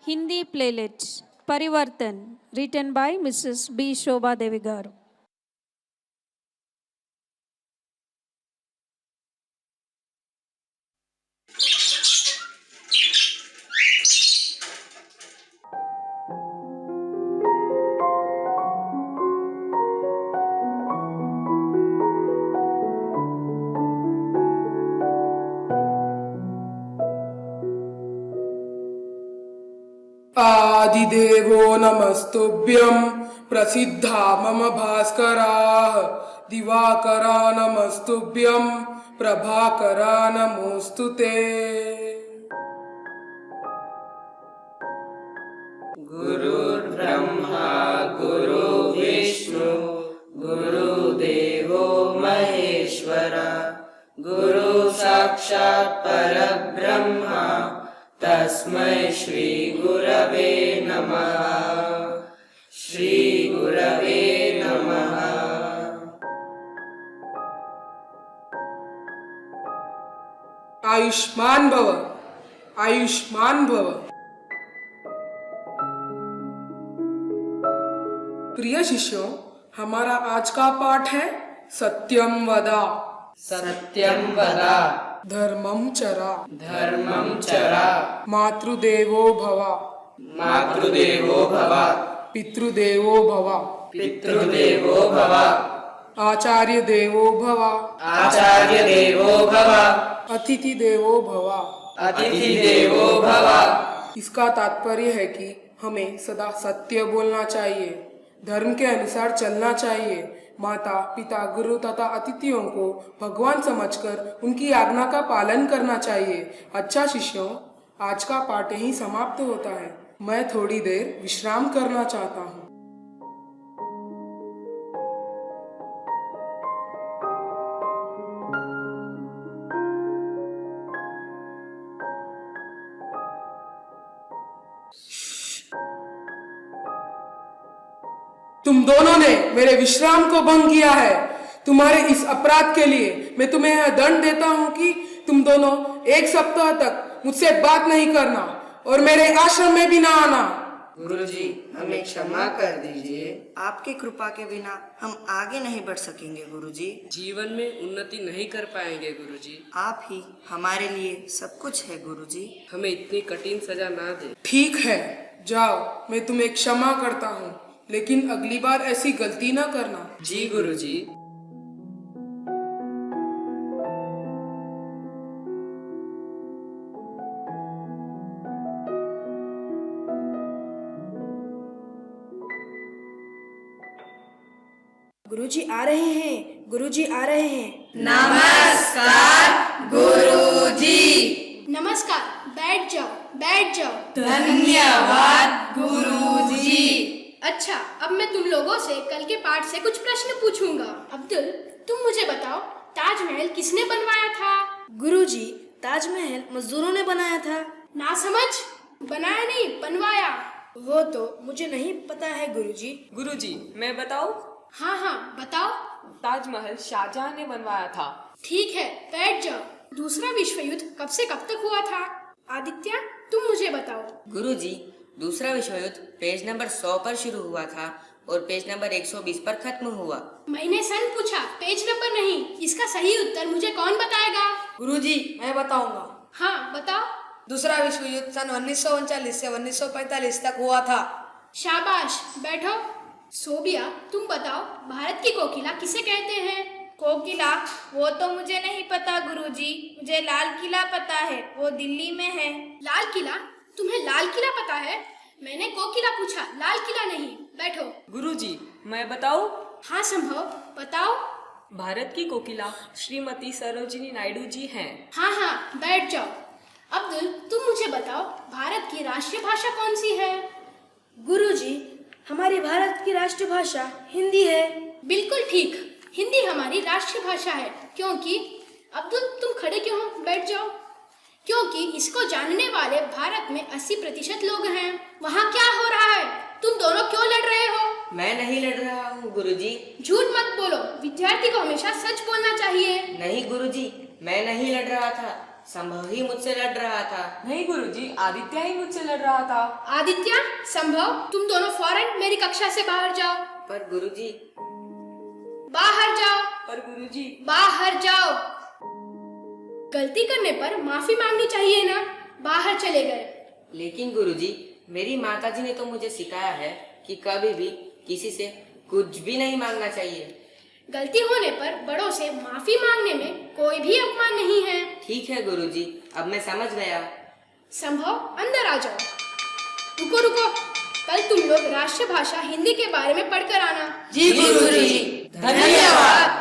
Hindi playlets Parivartan, written by Mrs. B. Shobha Devi Garu. आदिदेवो नमस्तुभ्यं प्रसिद्धा मम भास्कराः दिवाकरा नमस्तुभ्यं प्रभाकरा नमोऽस्तु ते। गुरुर्ब्रह्मा गुरुर्विष्णु गुरुदेवो महेश्वरा गुरु साक्षात् परब्रह्मा तस्मै श्री गुरवे नमः। श्री गुरवे नमः। आयुष्मान भव, आयुष्मान भव। प्रिय शिष्यों, हमारा आज का पाठ है सत्यम वदा। सत्यम वदा। धर्मम चरा। धर्मम चरा। मातृदेवो भव। मातृदेवो भव। पितृदेवो भव। पितृदेवो भव। आचार्य देवो भव। आचार्य देवो भव। अतिथि देवो भव। अतिथि देवो भव। इसका तात्पर्य है कि हमें सदा सत्य बोलना चाहिए, धर्म के अनुसार चलना चाहिए, माता पिता गुरु तथा अतिथियों को भगवान समझकर उनकी आज्ञा का पालन करना चाहिए। अच्छा शिष्यों, आज का पाठ यहीं समाप्त होता है। मैं थोड़ी देर विश्राम करना चाहता हूँ। तुम दोनों ने मेरे विश्राम को भंग किया है। तुम्हारे इस अपराध के लिए मैं तुम्हें यह दंड देता हूँ कि तुम दोनों 1 सप्ताह तक मुझसे बात नहीं करना और मेरे आश्रम में भी ना आना। गुरुजी, हमें क्षमा कर दीजिए। आपकी कृपा के बिना हम आगे नहीं बढ़ सकेंगे गुरुजी। जीवन में उन्नति नहीं कर पाएंगे गुरुजी। आप ही हमारे लिए सब कुछ है गुरुजी। हमें इतनी कठिन सजा ना दे। ठीक है, जाओ, मैं तुम्हें क्षमा करता हूँ, लेकिन अगली बार ऐसी गलती ना करना। जी गुरुजी। गुरुजी आ रहे हैं, गुरुजी आ रहे हैं। नमस्कार गुरुजी। नमस्कार, बैठ जाओ, बैठ जाओ। धन्यवाद गुरुजी। अच्छा, अब मैं तुम लोगों से कल के पाठ से कुछ प्रश्न पूछूंगा। अब्दुल, तुम मुझे बताओ, ताजमहल किसने बनवाया था? गुरुजी, ताजमहल मजदूरों ने बनाया था। ना समझ, बनाया नहीं, बनवाया। वो तो मुझे नहीं पता है गुरुजी। गुरुजी, मैं बताऊं? हाँ हाँ, बताओ। ताजमहल शाहजहां ने बनवाया था। ठीक है, बैठ जाओ। दूसरा विश्व युद्ध कब से कब तक हुआ था? आदित्य, तुम मुझे बताओ। गुरुजी, दूसरा विश्व युद्ध पेज नंबर 100 पर शुरू हुआ था और पेज नंबर 120 पर खत्म हुआ। मैंने सन पूछा, पेज नंबर नहीं। इसका सही उत्तर मुझे कौन बताएगा? गुरुजी, मैं बताऊंगा। हाँ, बताओ। दूसरा विश्व युद्ध सन 1939 से 1945 तक हुआ था। शाबाश, बैठो। सोबिया, तुम बताओ, भारत की कोकिला किसे कहते हैं? कोकिला? वो तो मुझे नहीं पता गुरुजी। मुझे लाल किला पता है, वो दिल्ली में है। लाल किला? तुम्हें लाल किला पता है? मैंने कोकिला पूछा, लाल किला नहीं। बैठो। गुरुजी, मैं बताऊं? हाँ संभव, बताओ। भारत की कोकिला श्रीमती सरोजिनी नायडू जी हैं। हाँ हाँ, बैठ जाओ। अब्दुल, तुम मुझे बताओ, भारत की राष्ट्रीय भाषा कौन सी है? गुरुजी, हमारी भारत की राष्ट्रीय भाषा हिंदी है। बिल्कुल ठीक, हिंदी हमारी राष्ट्रीय भाषा है। क्योंकि अब्दुल, तुम खड़े क्यों हो? बैठ जाओ। क्योंकि इसको जानने वाले भारत में 80% लोग हैं। वहाँ क्या हो रहा है? तुम दोनों क्यों लड़ रहे हो? मैं नहीं लड़ रहा हूँ गुरुजी। झूठ मत बोलो, विद्यार्थी को हमेशा सच बोलना चाहिए। नहीं गुरुजी, मैं नहीं लड़ रहा था। संभव ही मुझसे लड़ रहा था। नहीं गुरुजी, आदित्य ही मुझसे लड़ रहा था। आदित्य, संभव, तुम दोनों फौरन मेरी कक्षा से बाहर जाओ। पर गुरुजी, बाहर जाओ। पर गुरुजी, बाहर जाओ। गलती करने पर माफी मांगनी चाहिए ना। बाहर चले गए। लेकिन गुरुजी, मेरी माताजी ने तो मुझे सिखाया है कि कभी भी किसी से कुछ भी नहीं मांगना चाहिए। गलती होने पर बड़ों से माफी मांगने में कोई भी अपमान नहीं है। ठीक है गुरुजी, अब मैं समझ गया। संभव, अंदर आ जाओ। रुको रुको, कल तुम लोग राष्ट्रीय भाषा हिंदी के बारे में पढ़कर आना। जी गुरुजी, धन्यवाद।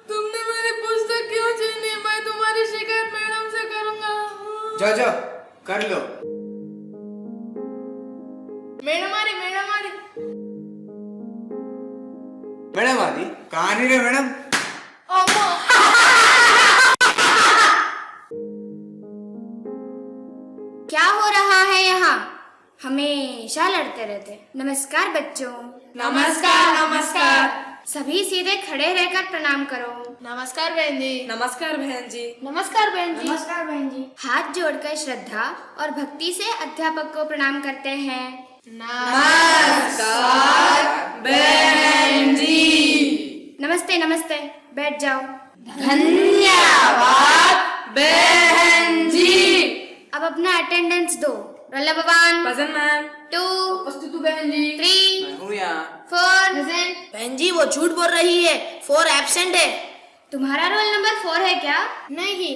तुमने मेरी पुस्तक क्यों छीनी? मैं तुम्हारी शिकायत मैडम से करूंगा। जाओ जाओ कर लो। मैडम आ रही, मैडम आ रही। मैडम आदि कहाँ नहीं रहे मैडम? क्या हो रहा है यहाँ? हमेशा लड़ते रहते। नमस्कार बच्चों। नमस्कार नमस्कार। सभी सीधे खड़े रहकर प्रणाम करो। नमस्कार बहन जी। नमस्कार बहन जी। नमस्कार बहन जी। नमस्कार बहन जी। हाथ जोड़कर श्रद्धा और भक्ति से अध्यापक को प्रणाम करते हैं। नमस्कार बहन जी। नमस्ते नमस्ते, बैठ जाओ। धन्यवाद बहन जी। अब अपना अटेंडेंस दो। Roll number 1, present ma'am. 2, उपस्थित हूँ बहन जी। 3, मैं हूँ यहाँ। 4। बहन जी वो झूठ बोल रही है, 4 एब्सेंट है। तुम्हारा रोल नंबर 4 है क्या? नहीं,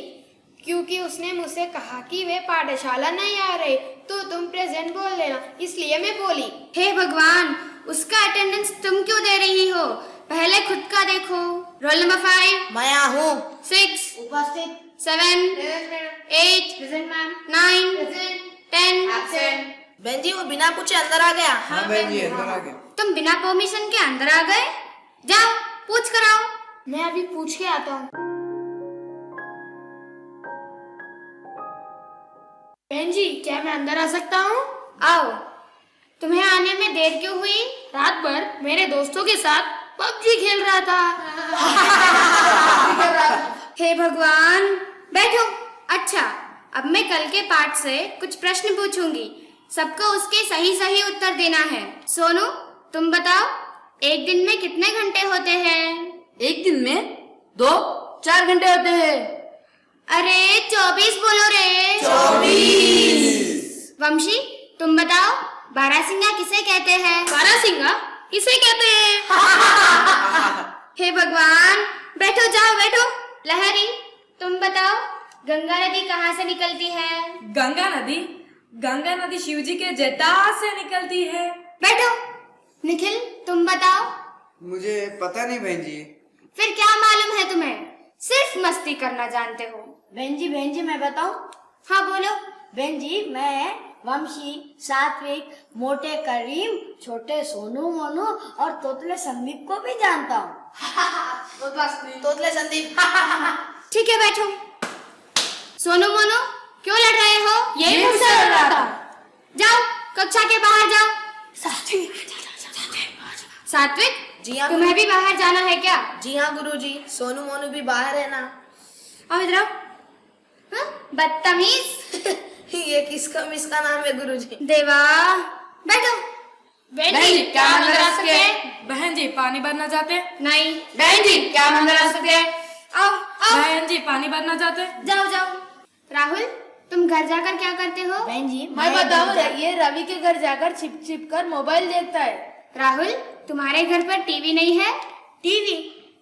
क्योंकि उसने मुझसे कहा कि वे पाठशाला नहीं आ रहे, तो तुम प्रेजेंट बोल देना, इसलिए मैं बोली। हे भगवान, उसका अटेंडेंस तुम क्यों दे रही हो? पहले खुद का देखो। रोल नंबर 5, मैं यहाँ हूँ। 6, उपस्थित। 7, 8, 9, 10। बहन जी वो बिना पूछे अंदर आ गया। हाँ बहन जी अंदर आ गए। तुम बिना परमिशन के अंदर आ गए? जाओ पूछ कर आओ। मैं अभी पूछ के आता हूँ। बहन जी, क्या मैं अंदर आ सकता हूँ? आओ। तुम्हें आने में देर क्यों हुई? रात भर मेरे दोस्तों के साथ पबजी खेल रहा था। हे भगवान, बैठो। अच्छा, अब मैं कल के पाठ से कुछ प्रश्न पूछूंगी, सबको उसके सही सही उत्तर देना है। सोनू, तुम बताओ, एक दिन में कितने घंटे होते हैं? एक दिन में 2-4 घंटे होते हैं। अरे 24 बोलो रे। 24। वंशी, तुम बताओ, बारहसिंगा किसे कहते हैं? बारहसिंगा किसे कहते हैं? हे भगवान, बैठो, जाओ बैठो। लहरी, तुम बताओ, गंगा नदी कहाँ से निकलती है? गंगा नदी शिवजी के जटा से निकलती है। बैठो। निखिल, तुम बताओ। मुझे पता नहीं बहन जी। फिर क्या मालूम है तुम्हें? सिर्फ मस्ती करना जानते हो। बहन जी मैं बताऊं? हाँ बोलो। बहन जी मैं वंशी, सात्विक, मोटे करीम, छोटे सोनू मोनू और तोतले संदीप को भी जानता हूँ। तोतले संदीप। ठीक है, बैठो। सोनू मोनू, क्यों लड़ रहे हो? यही मुझसे लड़ रहा था। जाओ, कक्षा के बाहर जाओ। सात्विक, जी हाँ। तुम्हें भी बाहर जाना है क्या? जी हाँ गुरुजी, सोनू मोनू भी बाहर है ना। आओ इधर आओ। हाँ, बदतमीज। ये किसका मिसका नाम है गुरुजी? देवा, बैठो। बहन जी, क्या हम अंदर आ सकते हैं? बहन जी, पानी भरना चाहते? नहीं। बहन जी, क्या हम अंदर आ सकते हैं? आओ आओ। बहन जी, पानी भरना चाहते? जाओ जाओ। राहुल, तुम घर जाकर क्या करते हो? बहन जी मैं बताऊँ, ये रवि के घर जाकर छिप छिप कर मोबाइल देखता है। राहुल, तुम्हारे घर पर टीवी नहीं है?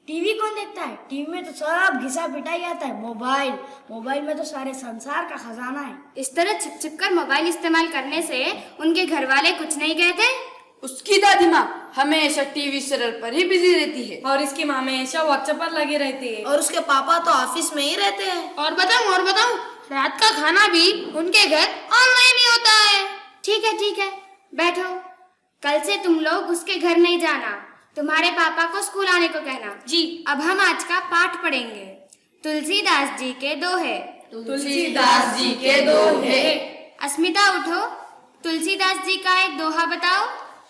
टीवी कौन देखता है? टीवी में तो सब घिसा पिटाई आता है। मोबाइल में तो सारे संसार का खजाना है। इस तरह छिप छिप कर मोबाइल इस्तेमाल करने से उनके घर वाले कुछ नहीं कहते? उसकी दादी माँ हमेशा टीवी सीरियल पर ही बिजी रहती है। और इसकी माँ हमेशा व्हाट्सएप पर लगी रहती है। और उसके पापा तो ऑफिस में ही रहते हैं। और बताऊं रात का खाना भी उनके घर ऑनलाइन ही होता है। ठीक है, बैठो। कल से तुम लोग उसके घर नहीं जाना, तुम्हारे पापा को स्कूल आने को कहना। जी। अब हम आज का पाठ पढ़ेंगे। तुलसीदास जी के दोहे। तुलसीदास जी के दोहे। अस्मिता उठो, तुलसीदास जी का एक दोहा बताओ।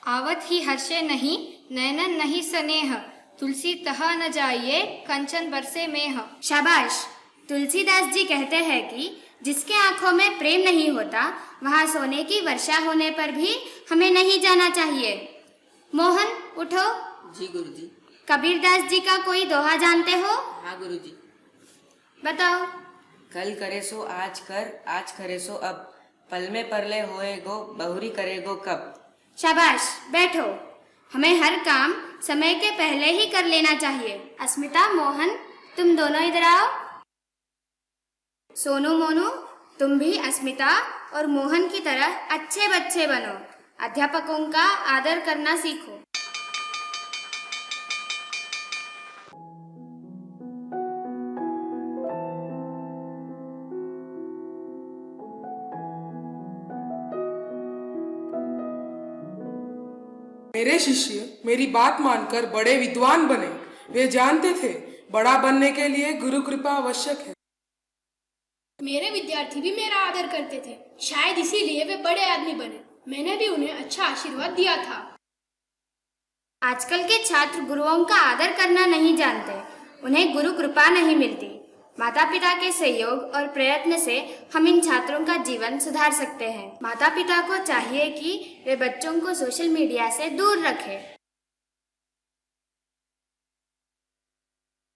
आवत ही हर्षे नहीं, नैनन नहीं स्नेह, तुलसी तह न जाइए, कंचन बरसे मेह। शाबाश। तुलसीदास जी कहते हैं कि जिसके आंखों में प्रेम नहीं होता, वहाँ सोने की वर्षा होने पर भी हमें नहीं जाना चाहिए। मोहन उठो। जी गुरुजी। कबीरदास जी का कोई दोहा जानते हो? हाँ गुरुजी। बताओ। कल करे सो आज कर, आज करे सो अब, पल में परले होएगो, बहुरी करेगो कब। शाबाश, बैठो। हमें हर काम समय के पहले ही कर लेना चाहिए। अस्मिता, मोहन, तुम दोनों इधर आओ। सोनू, मोनू, तुम भी अस्मिता और मोहन की तरह अच्छे बच्चे बनो। अध्यापकों का आदर करना सीखो। मेरे शिष्य मेरी बात मानकर बड़े विद्वान बने। वे जानते थे बड़ा बनने के लिए गुरु कृपा आवश्यक है। मेरे विद्यार्थी भी मेरा आदर करते थे, शायद इसीलिए वे बड़े आदमी बने। मैंने भी उन्हें अच्छा आशीर्वाद दिया था। आजकल के छात्र गुरुओं का आदर करना नहीं जानते, उन्हें गुरु कृपा नहीं मिलती। माता पिता के सहयोग और प्रयत्न से हम इन छात्रों का जीवन सुधार सकते हैं। माता पिता को चाहिए कि वे बच्चों को सोशल मीडिया से दूर रखें।